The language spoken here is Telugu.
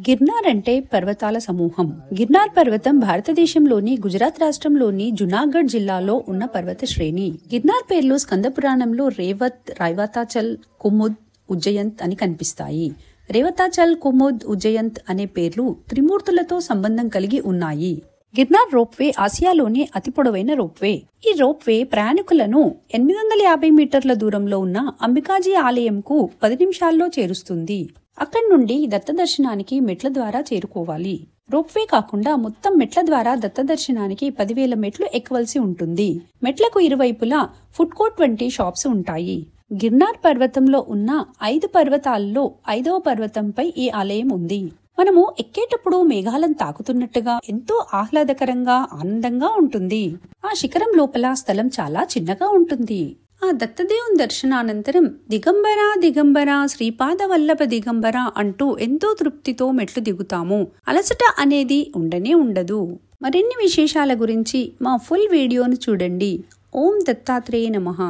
గిర్నార్ అంటే పర్వతాల సమూహం. గిర్నార్ పర్వతం భారతదేశంలోని గుజరాత్ రాష్ట్రంలోని జునాగఢ్ జిల్లాలో ఉన్న పర్వత శ్రేణి. గిర్నార్ పేర్లు స్కంద పురాణంలో రేవత్, రైవతాచల్, కుముద్, ఉజ్జయంత్ అని కనిపిస్తాయి. రేవతాచల్, కుముద్, ఉజ్జయంత్ అనే పేర్లు త్రిమూర్తులతో సంబంధం కలిగి ఉన్నాయి. గిర్నార్ రోప్వే ఆసియాలోని అతి పొడవైన రోప్వే. ఈ రోప్వే ప్రయాణికులను 850 మీటర్ల దూరంలో ఉన్న అంబికాజీ ఆలయంకు 10 నిమిషాల్లో చేరుస్తుంది. అక్కడి నుండి దత్త దర్శనానికి మెట్ల ద్వారా చేరుకోవాలి. రోప్వే కాకుండా మొత్తం మెట్ల ద్వారా దత్త దర్శనానికి 10,000 మెట్లు ఎక్కవలసి ఉంటుంది. మెట్లకు ఇరువైపులా ఫుడ్ కోర్ట్ వంటి షాప్స్ ఉంటాయి. గిర్నార్ పర్వతంలో ఉన్న 5 పర్వతాల్లో 5వ పర్వతంపై ఈ ఆలయం ఉంది. మనము ఎక్కేటప్పుడు మేఘాలను తాకుతున్నట్టుగా ఎంతో ఆహ్లాదకరంగా, ఆనందంగా ఉంటుంది. ఆ శిఖరం లోపల స్థలం చాలా చిన్నగా ఉంటుంది. ఆ దత్తదేవుని దర్శనానంతరం దిగంబర దిగంబర శ్రీపాద వల్లభ దిగంబర అంటూ ఎంతో తృప్తితో మెట్లు దిగుతాము. అలసట అనేది ఉండనే ఉండదు. మరిన్ని విశేషాల గురించి మా ఫుల్ వీడియోను చూడండి. ఓం దత్తాత్రేయ నమః.